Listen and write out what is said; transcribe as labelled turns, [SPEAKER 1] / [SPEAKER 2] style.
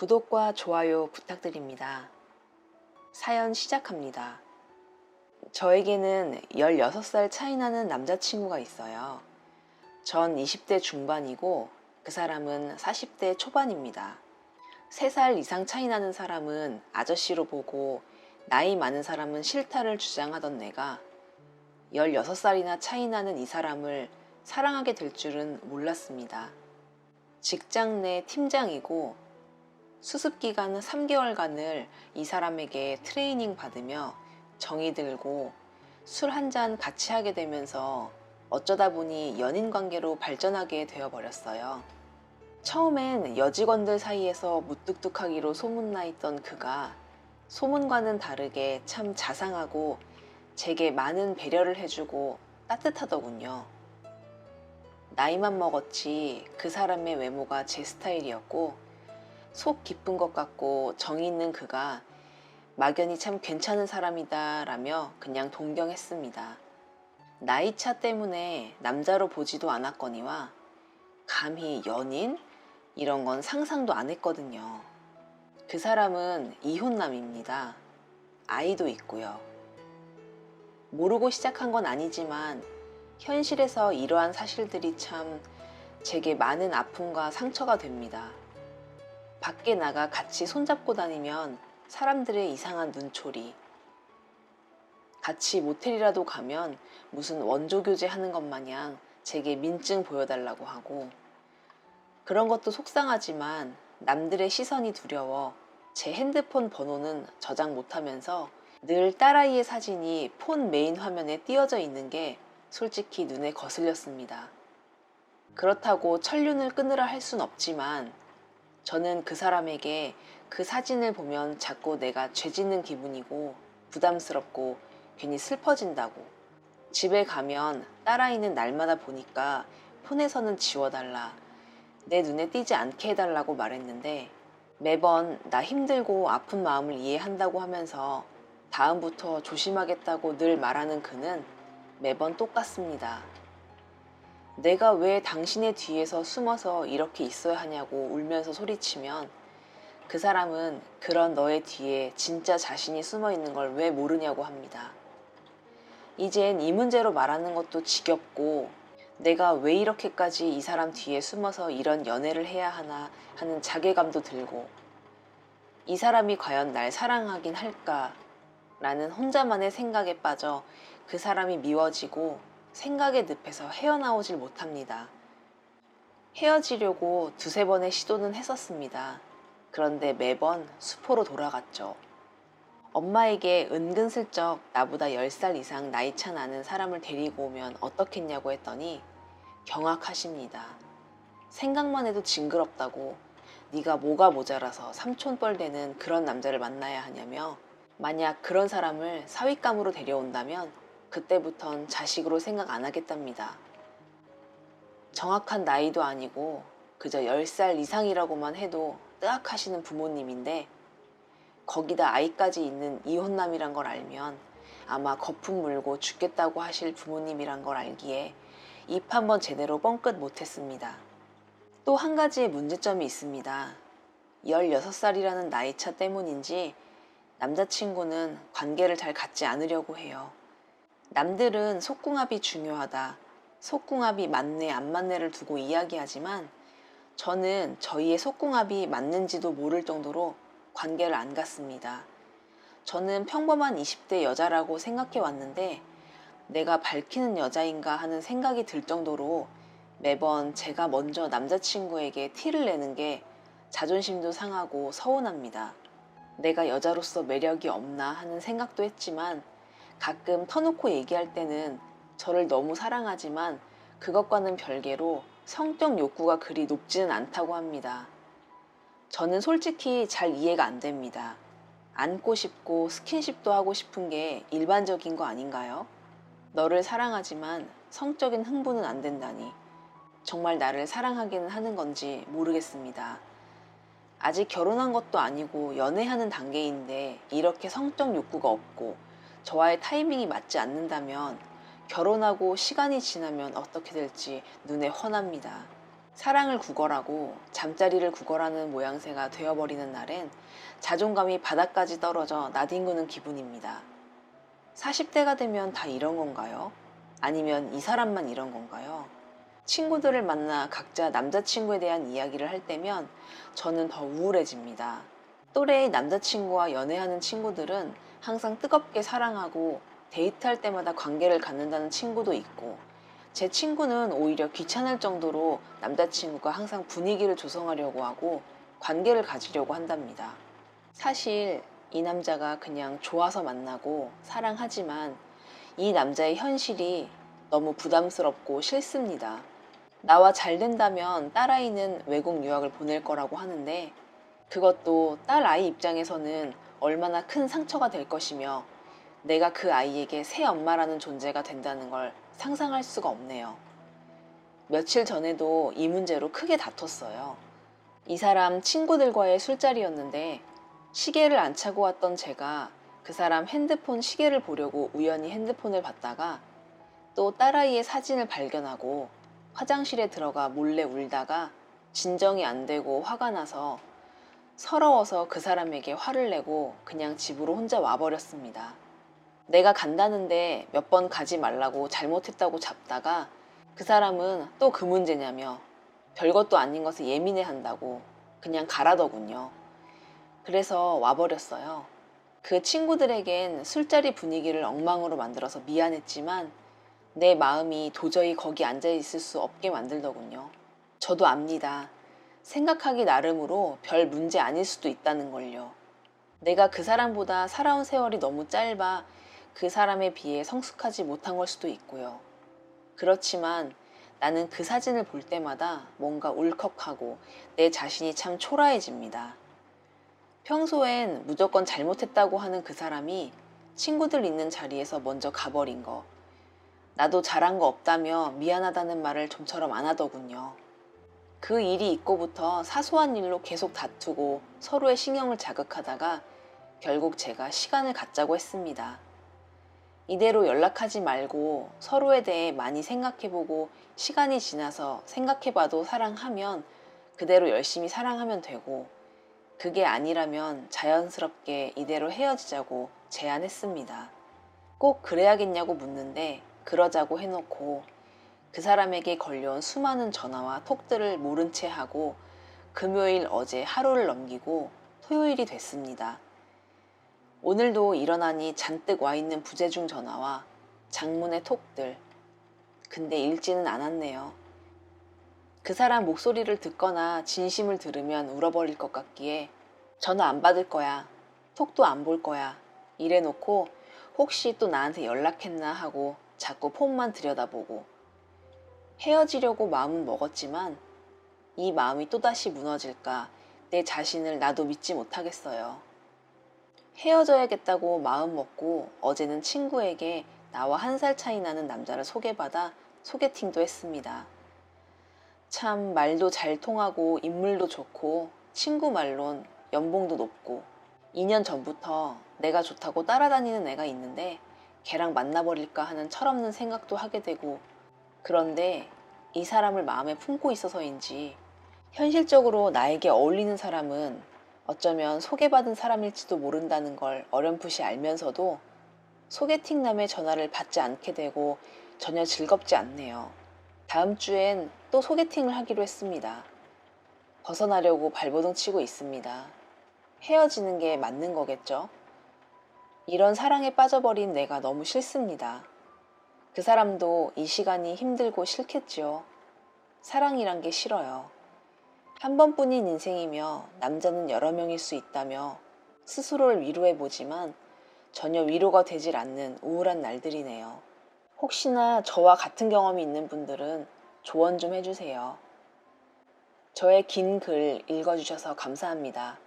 [SPEAKER 1] 구독과 좋아요 부탁드립니다. 사연 시작합니다. 저에게는 16살 차이 나는 남자친구가 있어요. 전 20대 중반이고 그 사람은 40대 초반입니다. 3살 이상 차이 나는 사람은 아저씨로 보고 나이 많은 사람은 싫다를 주장하던 내가 16살이나 차이 나는 이 사람을 사랑하게 될 줄은 몰랐습니다. 직장 내 팀장이고 수습기간 3개월간을 이 사람에게 트레이닝 받으며 정이 들고 술 한 잔 같이 하게 되면서 어쩌다 보니 연인 관계로 발전하게 되어버렸어요. 처음엔 여직원들 사이에서 무뚝뚝하기로 소문나 있던 그가 소문과는 다르게 참 자상하고 제게 많은 배려를 해주고 따뜻하더군요. 나이만 먹었지 그 사람의 외모가 제 스타일이었고 속 깊은 것 같고 정이 있는 그가 막연히 참 괜찮은 사람이다 라며 그냥 동경했습니다. 나이차 때문에 남자로 보지도 않았거니와 감히 연인? 이런 건 상상도 안 했거든요. 그 사람은 이혼남입니다. 아이도 있고요. 모르고 시작한 건 아니지만 현실에서 이러한 사실들이 참 제게 많은 아픔과 상처가 됩니다. 밖에 나가 같이 손잡고 다니면 사람들의 이상한 눈초리, 같이 모텔이라도 가면 무슨 원조 교제 하는 것 마냥 제게 민증 보여달라고 하고, 그런 것도 속상하지만 남들의 시선이 두려워 제 핸드폰 번호는 저장 못하면서 늘 딸아이의 사진이 폰 메인 화면에 띄어져 있는 게 솔직히 눈에 거슬렸습니다. 그렇다고 천륜을 끊으라 할 순 없지만 저는 그 사람에게 그 사진을 보면 자꾸 내가 죄 짓는 기분이고 부담스럽고 괜히 슬퍼진다고. 집에 가면 딸아이는 날마다 보니까 폰에서는 지워달라, 내 눈에 띄지 않게 해달라고 말했는데 매번 나 힘들고 아픈 마음을 이해한다고 하면서 다음부터 조심하겠다고 늘 말하는 그는 매번 똑같습니다. 내가 왜 당신의 뒤에서 숨어서 이렇게 있어야 하냐고 울면서 소리치면 그 사람은 그런 너의 뒤에 진짜 자신이 숨어 있는 걸 왜 모르냐고 합니다. 이젠 이 문제로 말하는 것도 지겹고 내가 왜 이렇게까지 이 사람 뒤에 숨어서 이런 연애를 해야 하나 하는 자괴감도 들고 이 사람이 과연 날 사랑하긴 할까 라는 혼자만의 생각에 빠져 그 사람이 미워지고 생각의 늪에서 헤어나오질 못합니다. 헤어지려고 2~3번의 시도는 했었습니다. 그런데 매번 수포로 돌아갔죠. 엄마에게 은근슬쩍 나보다 10살 이상 나이차 나는 사람을 데리고 오면 어떻겠냐고 했더니 경악하십니다. 생각만 해도 징그럽다고, 네가 뭐가 모자라서 삼촌뻘 되는 그런 남자를 만나야 하냐며, 만약 그런 사람을 사윗감으로 데려온다면 그때부턴 자식으로 생각 안 하겠답니다. 정확한 나이도 아니고 그저 10살 이상이라고만 해도 뜨악하시는 부모님인데 거기다 아이까지 있는 이혼남이란 걸 알면 아마 거품 물고 죽겠다고 하실 부모님이란 걸 알기에 입 한번 제대로 뻥끗 못했습니다. 또 한 가지의 문제점이 있습니다. 16살이라는 나이차 때문인지 남자친구는 관계를 잘 갖지 않으려고 해요. 남들은 속궁합이 중요하다, 속궁합이 맞네 안 맞네를 두고 이야기하지만 저는 저희의 속궁합이 맞는지도 모를 정도로 관계를 안 갖습니다. 저는 평범한 20대 여자라고 생각해 왔는데 내가 밝히는 여자인가 하는 생각이 들 정도로 매번 제가 먼저 남자친구에게 티를 내는 게 자존심도 상하고 서운합니다. 내가 여자로서 매력이 없나 하는 생각도 했지만 가끔 터놓고 얘기할 때는 저를 너무 사랑하지만 그것과는 별개로 성적 욕구가 그리 높지는 않다고 합니다. 저는 솔직히 잘 이해가 안 됩니다. 안고 싶고 스킨십도 하고 싶은 게 일반적인 거 아닌가요? 너를 사랑하지만 성적인 흥분은 안 된다니 정말 나를 사랑하기는 하는 건지 모르겠습니다. 아직 결혼한 것도 아니고 연애하는 단계인데 이렇게 성적 욕구가 없고 저와의 타이밍이 맞지 않는다면 결혼하고 시간이 지나면 어떻게 될지 눈에 훤합니다. 사랑을 구걸하고 잠자리를 구걸하는 모양새가 되어버리는 날엔 자존감이 바닥까지 떨어져 나뒹구는 기분입니다. 40대가 되면 다 이런 건가요? 아니면 이 사람만 이런 건가요? 친구들을 만나 각자 남자친구에 대한 이야기를 할 때면 저는 더 우울해집니다. 또래의 남자친구와 연애하는 친구들은 항상 뜨겁게 사랑하고 데이트할 때마다 관계를 갖는다는 친구도 있고, 제 친구는 오히려 귀찮을 정도로 남자친구가 항상 분위기를 조성하려고 하고 관계를 가지려고 한답니다. 사실 이 남자가 그냥 좋아서 만나고 사랑하지만 이 남자의 현실이 너무 부담스럽고 싫습니다. 나와 잘 된다면 딸아이는 외국 유학을 보낼 거라고 하는데, 그것도 딸 아이 입장에서는 얼마나 큰 상처가 될 것이며 내가 그 아이에게 새 엄마라는 존재가 된다는 걸 상상할 수가 없네요. 며칠 전에도 이 문제로 크게 다퉜어요. 이 사람 친구들과의 술자리였는데 시계를 안 차고 왔던 제가 그 사람 핸드폰 시계를 보려고 우연히 핸드폰을 봤다가 또 딸아이의 사진을 발견하고 화장실에 들어가 몰래 울다가 진정이 안 되고 화가 나서 서러워서 그 사람에게 화를 내고 그냥 집으로 혼자 와버렸습니다. 내가 간다는데 몇 번 가지 말라고 잘못했다고 잡다가 그 사람은 또 그 문제냐며 별것도 아닌 것을 예민해 한다고 그냥 가라더군요. 그래서 와버렸어요. 그 친구들에겐 술자리 분위기를 엉망으로 만들어서 미안했지만 내 마음이 도저히 거기 앉아 있을 수 없게 만들더군요. 저도 압니다. 생각하기 나름으로 별 문제 아닐 수도 있다는 걸요. 내가 그 사람보다 살아온 세월이 너무 짧아 그 사람에 비해 성숙하지 못한 걸 수도 있고요. 그렇지만 나는 그 사진을 볼 때마다 뭔가 울컥하고 내 자신이 참 초라해집니다. 평소엔 무조건 잘못했다고 하는 그 사람이 친구들 있는 자리에서 먼저 가버린 거, 나도 잘한 거 없다며 미안하다는 말을 좀처럼 안 하더군요. 그 일이 있고부터 사소한 일로 계속 다투고 서로의 신경을 자극하다가 결국 제가 시간을 갖자고 했습니다. 이대로 연락하지 말고 서로에 대해 많이 생각해보고 시간이 지나서 생각해봐도 사랑하면 그대로 열심히 사랑하면 되고, 그게 아니라면 자연스럽게 이대로 헤어지자고 제안했습니다. 꼭 그래야겠냐고 묻는데 그러자고 해놓고 그 사람에게 걸려온 수많은 전화와 톡들을 모른 채 하고 금요일 어제 하루를 넘기고 토요일이 됐습니다. 오늘도 일어나니 잔뜩 와 있는 부재중 전화와 장문의 톡들. 근데 읽지는 않았네요. 그 사람 목소리를 듣거나 진심을 들으면 울어버릴 것 같기에 전화 안 받을 거야, 톡도 안 볼 거야 이래놓고 혹시 또 나한테 연락했나 하고 자꾸 폰만 들여다보고, 헤어지려고 마음은 먹었지만 이 마음이 또다시 무너질까 내 자신을 나도 믿지 못하겠어요. 헤어져야겠다고 마음 먹고 어제는 친구에게 나와 1살 차이 나는 남자를 소개받아 소개팅도 했습니다. 참 말도 잘 통하고 인물도 좋고 친구 말론 연봉도 높고 2년 전부터 내가 좋다고 따라다니는 애가 있는데 걔랑 만나버릴까 하는 철없는 생각도 하게 되고, 그런데 이 사람을 마음에 품고 있어서인지 현실적으로 나에게 어울리는 사람은 어쩌면 소개받은 사람일지도 모른다는 걸 어렴풋이 알면서도 소개팅남의 전화를 받지 않게 되고 전혀 즐겁지 않네요. 다음 주엔 또 소개팅을 하기로 했습니다. 벗어나려고 발버둥 치고 있습니다. 헤어지는 게 맞는 거겠죠? 이런 사랑에 빠져버린 내가 너무 싫습니다. 그 사람도 이 시간이 힘들고 싫겠지요. 사랑이란 게 싫어요. 한 번뿐인 인생이며 남자는 여러 명일 수 있다며 스스로를 위로해보지만 전혀 위로가 되질 않는 우울한 날들이네요. 혹시나 저와 같은 경험이 있는 분들은 조언 좀 해주세요. 저의 긴 글 읽어주셔서 감사합니다.